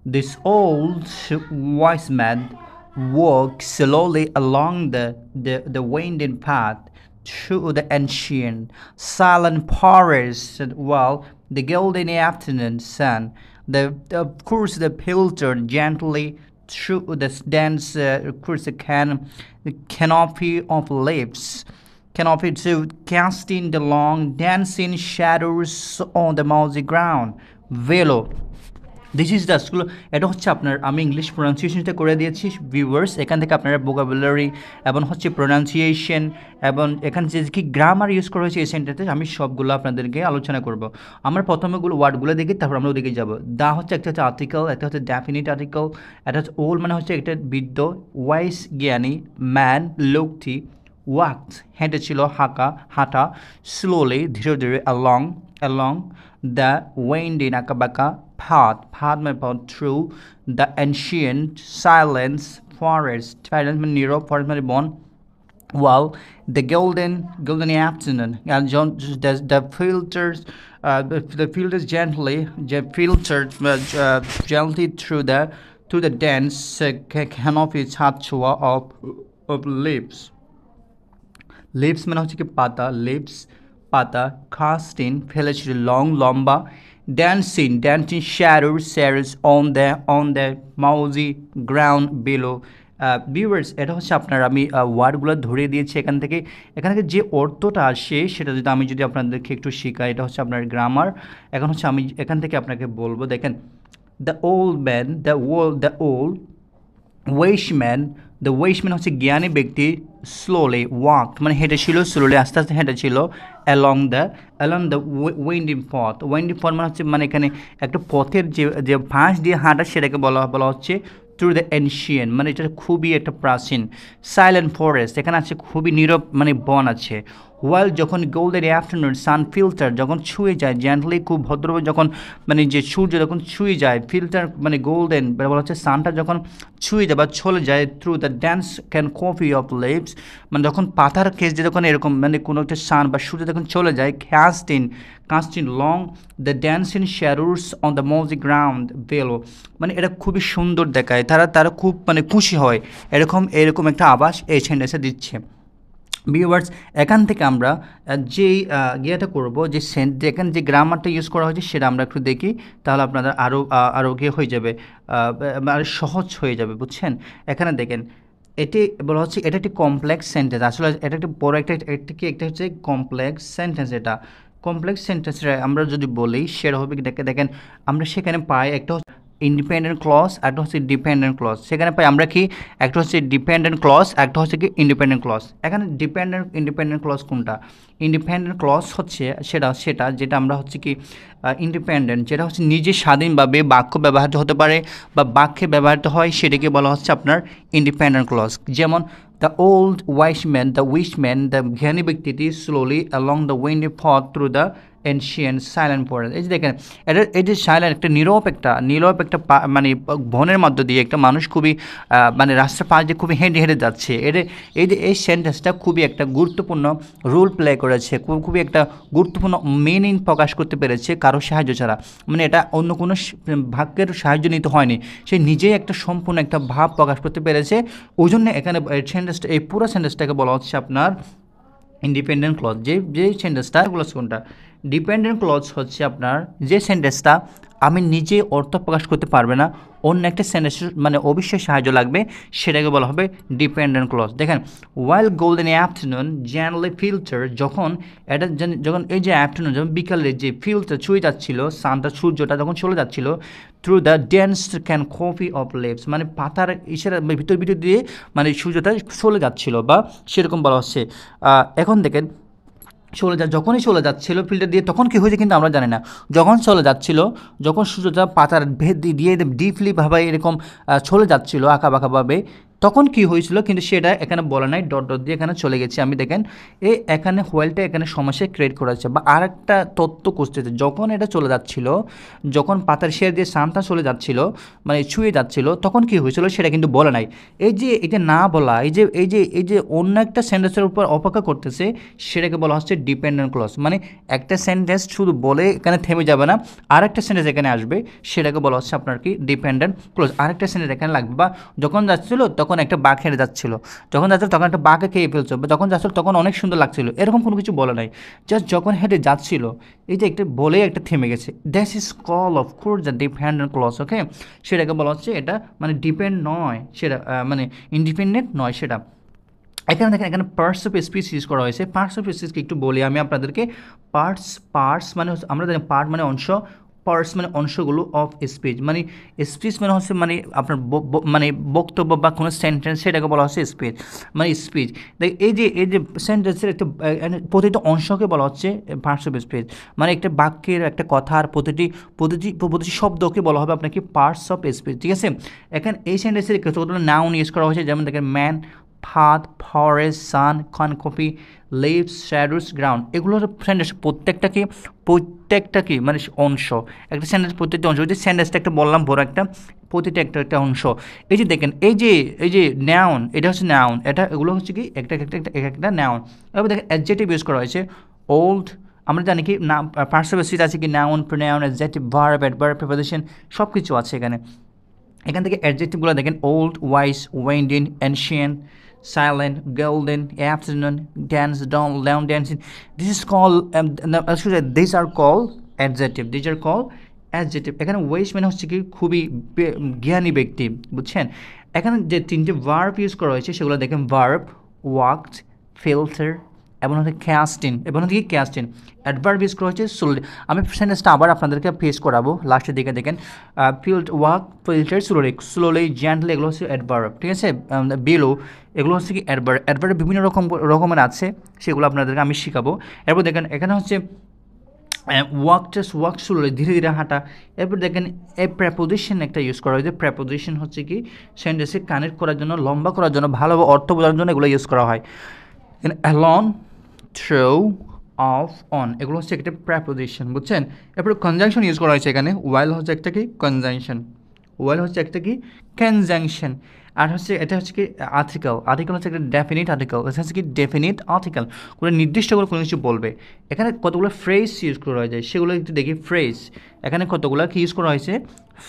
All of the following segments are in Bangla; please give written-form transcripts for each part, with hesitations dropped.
This old wise man walked slowly along the winding path through the ancient, silent forest, while the golden afternoon sun, of course, the filtered gently through the dense, canopy of leaves. Canopy to casting the long dancing shadows on the mossy ground. Velo. This is the school. এটা হচ্ছে আপনার আমি ইংলিশ প্রোনাউন্সিয়েশনটা করে দিয়েছি ভিউয়ার্স, এখান থেকে আপনারা ভোকাবুলারি এবং হচ্ছে প্রোনাউন্সিয়েশন এবং এখানে যে কি গ্রামার ইউজ করা হয়েছে এই সেন্টেন্সে আমি সবগুলো আপনাদেরকে আলোচনা করব। আমরা প্রথমেগুলো ওয়ার্ডগুলো দেখি, তারপর আমরা ওদিকে যাব। দা হচ্ছে একটা হচ্ছে আর্টিকেল, একটা হচ্ছে ডেফিনিট আর্টিকেল, এটা হচ্ছে ওল্ড মানে হচ্ছে একটা বৃদ্ধ, ওয়াইস জ্ঞানী, ম্যান লোকটি, ওয়াক্ট হেঁটেছিল, হাঁটা, স্লোলি ধীরে ধীরে, along the winding আঁকাবাঁকা path মানে path through the ancient silence forest মানে নীরব, forest মানে বন, while the golden afternoon and the filters gently through the dense canopy ছাদছোয়া of leaves মানে হচ্ছে কি পাতা, লিভস পাতা, কাস্টিং ফেলেছিল, লম্বা, dancing shadows on the mossy ground below. Viewers, এটা হচ্ছে আপনার আমি ওয়ার্ডগুলো ধরিয়ে দিয়েছি এখান থেকে যে অর্থটা আসে সেটা আমি যদি আপনাদেরকে একটু শেখাই, এটা হচ্ছে আপনার গ্রামার। এখন হচ্ছে আমি এখান থেকে আপনাকে বলবো, দেখেন, দ্য ওল্ড ম্যান দ্য ওয়েশম্যান হচ্ছে জ্ঞানী ব্যক্তি, স্লোলি ওয়াকড মানে হেঁটেছিল, স্লোলি আস্তে আস্তে হেঁটেছিল, অ্যালং দ্য উইন্ডিং পথ মানে হচ্ছে মানে এখানে একটা পথের যে ভাঁজ দিয়ে হাঁটা সেটাকে বলা হচ্ছে থ্রু দ্য এনশিয়েন্ট মানে এটা খুবই একটা প্রাচীন, সাইলেন্ট ফরেস্ট এখানে আছে খুবই নীরব মানে বন আছে, ওয়াইল যখন গোল্ডেন আফটারনুন সান ফিল্টার যখন ছুঁয়ে যায়, জেন্টলি খুব ভদ্রভাবে যখন মানে যে সূর্য যখন ছুঁয়ে যায়, ফিল্টার মানে গোল্ডেন বলা হচ্ছে সানটা যখন ছুঁয়ে যায় বা চলে যায়, through the dense canopy of leaves মানে যখন পাতার কেস যে যখন এরকম মানে কোনো একটা সান বা সূর্য যখন চলে যায়, casting long the dancing shadows on the mossy ground below মানে এটা খুবই সুন্দর দেখায়, তারা খুব মানে খুশি হয়, এরকম একটা আভাস এই সেন্টেন্সে দিচ্ছে। ভিউয়ার্স, এখান থেকে আমরা যেই ইয়েটা করবো যে এখানে যে গ্রামারটা ইউজ করা হয়েছে সেটা আমরা একটু দেখি, তাহলে আপনাদের আরও হয়ে যাবে, আরও সহজ হয়ে যাবে, বুঝছেন। এখানে দেখেন, এটি বলা হচ্ছে এটা একটি কমপ্লেক্স সেন্টেন্স, আসলে এটা একটা বড় একটা হচ্ছে কমপ্লেক্স সেন্টেন্স। এটা কমপ্লেক্স সেন্টেন্সে আমরা যদি বলি সেটা হবে দেখেন আমরা সেখানে পাই একটা ইন্ডিপেন্ডেন্ট ক্লজ, একটা হচ্ছে ডিপেন্ডেন্ট ক্লজ। সেখানে পাই আমরা কি একটা হচ্ছে ডিপেন্ডেন্ট ক্লজ, একটা হচ্ছে কি ইন্ডিপেন্ডেন্ট ক্লজ। এখানে ইন্ডিপেন্ডেন্ট ক্লজ কোনটা? ইন্ডিপেন্ডেন্ট ক্লজ হচ্ছে সেটা যেটা আমরা হচ্ছে কি ইন্ডিপেন্ডেন্ট, যেটা হচ্ছে নিজে স্বাধীনভাবে বাক্য ব্যবহৃত হতে পারে বা বাক্যে ব্যবহৃত হয়, সেটাকে বলা হচ্ছে আপনার ইন্ডিপেন্ডেন্ট ক্লজ। যেমন দ্য উইশম্যান দ্য জ্ঞানী ব্যক্তিটি স্লোলি অ্যালং দ্য উইন্ডি পথ through the ancient silent forest. এই যে দেখেন, এই যে সাইলেন্ট একটা নীরব একটা মানে বনের মধ্য দিয়ে একটা মানুষ খুবই মানে রাস্তার পাশ দিয়ে খুবই হেঁটে যাচ্ছে। এই সেন্টেন্সটা খুবই একটা গুরুত্বপূর্ণ রোল প্লে করেছে, খুবই একটা গুরুত্বপূর্ণ মিনিং প্রকাশ করতে পেরেছে কারো সাহায্য ছাড়া, মানে এটা অন্য কোনো বাক্যের সাহায্য নিতে হয়নি, সে নিজেই একটা সম্পূর্ণ একটা ভাব প্রকাশ করতে পেরেছে। ওই জন্য এখানে এই পুরো সেন্টেন্সটাকে বলা হচ্ছে আপনার ইন্ডিপেন্ডেন্ট ক্লজ। যে সেন্টেন্সটা এগুলো কোনটা? ডিপেন্ডেন্ট ক্লজ হচ্ছে আপনার যে সেন্টেন্সটা আমি নিজে অর্থ প্রকাশ করতে পারবে না, অন্য একটা সেন্টেন্স মানে অবশ্যই সাহায্য লাগবে, সেটাকে বলা হবে ডিপেন্ডেন্ট ক্লজ। দেখেন, ওয়াইল গোল্ডেন আফটারনুন জেনারেলি ফিল্টার যখন এই যে আফটারনুন যখন বিকালে যে ফিল্টার ছুঁয়ে যাচ্ছিল, সানটা সূর্যটা যখন চলে যাচ্ছিল, through the dense canopy of leaves মানে পাতার ইশারা ভিতর দিয়ে মানে সূর্যটা চলে যাচ্ছিল বা সেরকম বলা হচ্ছে। এখন দেখেন, যখনই চলে যাচ্ছিল ফিল্টার দিয়ে, তখন কী হয়েছে কিন্তু আমরা জানি না। যখন সূর্যটা পাতার ভেদ দিয়ে ডিপলি ভাবে এরকম চলে যাচ্ছিল আঁকাবাঁকাভাবে, তখন কি হয়েছিল কিন্তু সেটা এখানে বলা নাই, ডট ডট দিয়ে এখানে চলে গেছি আমি। দেখেন এখানে হোয়াইলটা এখানে সমস্যা ক্রিয়েট করেছে বা আরেকটা তথ্য খুঁজতেছে। যখন এটা চলে যাচ্ছিল, যখন পাতার শের দিয়ে সানটা চলে যাচ্ছিল মানে ছুঁয়ে যাচ্ছিল, তখন কি হয়েছিল সেটা কিন্তু বলে নাই। এই যে এটা না বলা, এই যে অন্য একটা সেন্টেন্সের উপর অপেক্ষা করতেছে, সেটাকে বলা হচ্ছে ডিপেন্ডেন্ট ক্লজ। মানে একটা সেন্টেন্স শুধু বলে এখানে থেমে যাবে না, আরেকটা সেন্টেন্স এখানে আসবে, সেটাকে বলা হচ্ছে আপনার কি ডিপেন্ডেন্ট ক্লজ। আরেকটা সেন্টেন্স এখানে লাগবে, বা যখন যাচ্ছিল তখন একটা বাঘ হেঁটে যাচ্ছিল, যখন যাচ্ছিল তখন একটা বাঘে খেয়ে ফেলছো, বা যখন যাচ্ছিল তখন অনেক সুন্দর লাগছিল, এরকম কোনো কিছু বলে নাই। জাস্ট যখন হেঁটে যাচ্ছিল, এই যে একটা বলে একটা থেমে গেছে, that is call of course the dependent clause. Okay, সেটাকে বলা হচ্ছে এটা মানে ডিপেন্ড নয়, সেটা মানে ইন্ডিপেন্ডেন্ট নয় সেটা। এখানে দেখেন এখানে পার্টস অফ স্পিচ ইউজ করা হয়েছে। পার্টস অফ স্পিচকে একটু বলি আমি আপনাদেরকে। পার্টস মানে আমরা জানি পার্ট মানে অংশ, পার্টস মানে অংশগুলো, অফ স্পিচ মানে স্পিচ মানে হচ্ছে মানে আপনার মানে বক্তব্য বা কোনো সেন্টেন্স, সেটাকে বলা হচ্ছে স্পিচ মানে স্পিচ। দেখ এই যে সেন্টেন্সের একটা প্রতিটা অংশকে বলা হচ্ছে পার্টস অফ স্পিচ। মানে একটা বাক্যের একটা কথার প্রতিটি শব্দকে বলা হবে আপনাকে পার্টস অফ স্পিচ, ঠিক আছে। এখানে এই সেন্টেন্সের কতগুলো নাউন ইউজ করা হয়েছে, যেমন দেখেন man, path, forest, sun, canopy, leaves, shadows, ground। এগুলো সেন্টেন্স প্রত্যেকটা কি মানে অংশ, একটা সেন্টেন্স প্রত্যেকটা অংশ। যে সেন্টেন্সটা একটা বললাম বড় একটা, প্রতিটা একটা অংশ। এই যে দেখেন এই যে নাউন, এটা হচ্ছে নাউন, এটা এগুলো হচ্ছে কি একটা নাউন। এবার দেখেন অ্যাডজেক্টিভ ইউজ করা হয়েছে। ওল্ড, আমরা জানি কি না পার্টস অফ স্পিচ আছে কি noun, pronoun, adjective, verb, adverb, preposition সব কিছু আছে এখানে। এখান থেকে অ্যাডজেক্টিভগুলো দেখেন old, wise, wending, ancient, silent, golden, afternoon, dance, dawn, long dancing. This is called these are called adjective. These are called adjective. এখানে ওয়েস মানে হচ্ছে কি খুবই জ্ঞানী ব্যক্তি, বুঝছেন। এখানে যে তিনটে ভার্ব ইউজ করা হয়েছে সেগুলো দেখেন ভার্ব, ওয়াকড, ফিল্টার এবং হচ্ছে ক্যাস্টিন, এবং হচ্ছে কি ক্যাস্টিন। অ্যাডভার্ব ইউজ করা হচ্ছে স্লোলি। আমি সেন্টেন্সটা আবার আপনাদেরকে ফেস করাবো, লাস্টের দিকে দেখেন field, walk, filter, slowly, gently, এগুলো হচ্ছে অ্যাডভার্ব, ঠিক আছে। বিলো, এগুলো হচ্ছে কি অ্যাডভার্ব বিভিন্ন রকমের আছে, সেগুলো আপনাদেরকে আমি শেখাবো। এরপর দেখেন এখানে হচ্ছে ওয়াক স্লোলি, ধীরে ধীরে হাঁটা। এরপর দেখেন এ প্রেপোজিশন একটা ইউজ করা হয়েছে। প্রেপোজিশন হচ্ছে কি সেন্টেন্সে কানেক্ট করার জন্য, লম্বা করার জন্য, ভালো অর্থ বোঝার জন্য এগুলো ইউজ করা হয়। অ্যালন, থ্রু, অফ, অন, এগুলো হচ্ছে একটা প্রেপোজিশন, বুঝছেন। এরপরে কনজাংশন ইউজ করা হয়েছে এখানে। ওয়াইল হচ্ছে একটা কি কনজাংশন, ওয়াইল হচ্ছে একটা কি কনজাংশন। আর হচ্ছে এটা হচ্ছে কি আর্টিকেল হচ্ছে একটা ডেফিনিট আর্টিকেল, এটা হচ্ছে কি ডেফিনিট আর্টিকেল, কোনো নির্দিষ্ট করে কোনো কিছু বলবে। এখানে কতগুলো ফ্রেজ ইউজ করা হয়েছে সেগুলো একটু দেখি। ফ্রেজ এখানে কতগুলো কি ইউজ করা হয়েছে,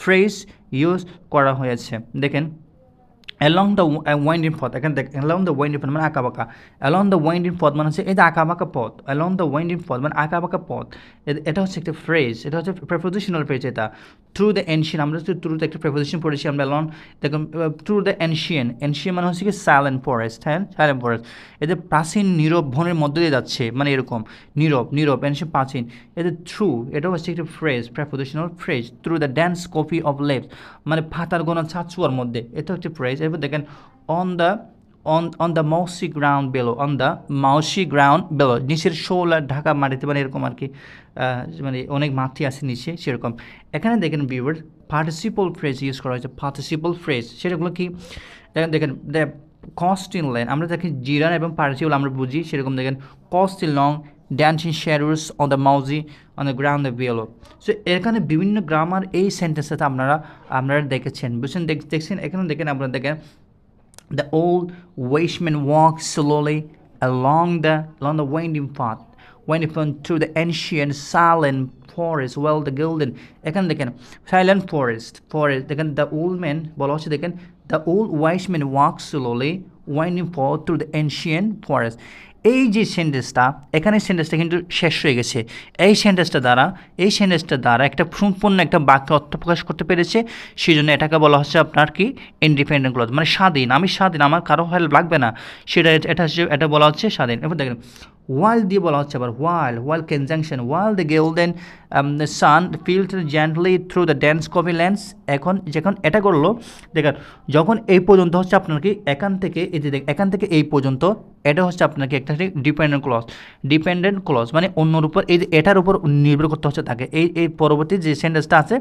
ফ্রেজ ইউজ করা হয়েছে দেখেন। অ্যালং দ্য ওয়াইন্ডিং পথ, এখানে দেখ অ্যালং দ্য ওয়াইন্ডিং পথ মানে আঁকাবাঁকা। অ্যালং দ্য ওয়াইন্ডিং পথ মানে হচ্ছে এই যে আঁকাবাঁকা পথ, অ্যালং দ্য ওয়াইন্ডিং পথ মানে আঁকাবাঁকা পথ। এটা হচ্ছে একটা ফ্রেজ, এটা হচ্ছে প্রেপোজিশনাল ফ্রেজ। এটা থ্রু দ্য এনশিয়েন্ট, আমরা হচ্ছে থ্রু একটা প্রেপোজিশন পড়েছি আমরা অ্যালং। দেখুন থ্রু দ্য এনশিয়েন্ট মানে হচ্ছে কি সাইলেন্ট ফরেস্ট, হ্যাঁ সাইলেন্ট ফরেস্ট। এদের প্রাচীন নীরব বনের মধ্যে দিয়ে যাচ্ছে, মানে এরকম নীরব এনশিয়েন্ট প্রাচীন। এদের থ্রু, এটা হচ্ছে একটা phrase, prepositional phrase. Through the dance copy of লেভস মানে পাতার গোনা ছাঁচুয়ার মধ্যে, এটা হচ্ছে ফ্রেজ। এরপর দেখেন on the mossy ground below, on the mossy ground below, নিচের শোলা ঢাকা মাটিতে, মানে এরকম আর কি, মানে অনেক মাটি আছে নিচে সেরকম। এখানে দেখেন ভিউয়ার পার্টিসিপল ফ্রেজ ইউজ করা হয়েছে। পার্টিসিপল ফ্রেজ সেটাগুলো কি দেখেন কস্ট ইন ল্যান্ড, আমরা দেখি জিরান এবং পার্টিসিপল আমরা বুঝি সেরকম। দেখেন cast in long, dancing shadows on the mossy on the ground below. So এখানে বিভিন্ন গ্রামার এই সেন্টেন্সটাতে আপনারা দেখেছেন, বুঝছেন, দেখছেন। এখানে দেখেন আপনারা দেখেন the old Weishman walked slowly along the winding path through the ancient silent forest, well the golden। এখানে দেখেন silent forest দেখেন the old man বলা হচ্ছে দেখেন the old wise man walked slowly winding path through the ancient forest। এই যে সেন্টেন্সটা, এখানে সেন্টেন্সটা কিন্তু শেষ হয়ে গেছে। এই সেন্টেন্সটা দ্বারা একটা সম্পূর্ণ একটা বাক্য অর্থ প্রকাশ করতে পেরেছে, সেই জন্য এটাকে বলা হচ্ছে আপনার কি ইন্ডিপেন্ডেন্ট ক্লজ, মানে স্বাধীন। আমি স্বাধীন, আমার কারো হেল্প লাগবে না, এটা বলা হচ্ছে স্বাধীন। এবার দেখেন ওয়াইল দিয়ে বলা হচ্ছে আবার while conjunction. While the golden sun filter gently through the dense copy lens. যখন এটা করলো দেখেন, যখন এই পর্যন্ত হচ্ছে আপনার কি এখান থেকে এই পর্যন্ত, এটা হচ্ছে আপনার কি একটা ডিপেন্ডেন্ট ক্লজ মানে অন্যর উপর, এই যে এটার উপর নির্ভর করতে হচ্ছে তাকে, এই পরবর্তী যে সেন্টেন্সটা আছে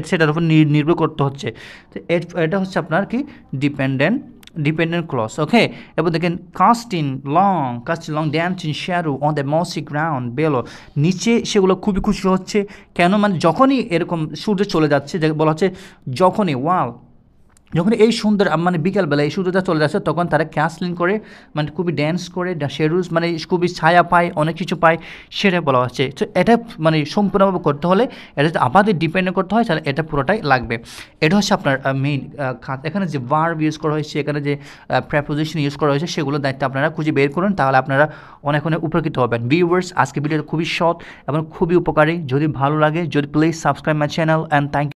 সেটার উপর নির্ভর করতে হচ্ছে। তো এটা হচ্ছে আপনার কি ডিপেন্ডেন্ট ডিপেন্ডেন্ট ক্লজ, ওকে। এবার দেখেন cast in long dance in shadow on the mossy ground below, নিচে সেগুলো খুবই খুশি হচ্ছে। কেন? মানে যখনই এরকম সূর্য চলে যাচ্ছে, যে বলা হচ্ছে যখনই যখন এই সুন্দর মানে বিকালবেলা এই সূর্যটা চলে যাচ্ছে, তখন তারা ক্যাসলিং করে, মানে খুবই ড্যান্স করে, শেডুজ মানে খুবই ছায়া পায়, অনেক কিছু পায়, সেটা বলা হচ্ছে। তো এটা মানে সম্পূর্ণভাবে করতে হলে এটা যদি আমাদের ডিপেন্ড করতে হয়, তাহলে এটা পুরোটাই লাগবে। এটা হচ্ছে আপনার মেইন খাত। এখানে যে ভার্ব ইউজ করা হয়েছে, এখানে যে প্রেপোজিশন ইউজ করা হয়েছে, সেগুলোর দায়িত্ব আপনারা খুঁজে বের করুন, তাহলে আপনারা অনেক উপকৃত হবেন। ভিউয়ার্স, আজকে ভিডিওটা খুবই শর্ট এবং খুবই উপকারী। যদি ভালো লাগে, যদি please subscribe my channel and thank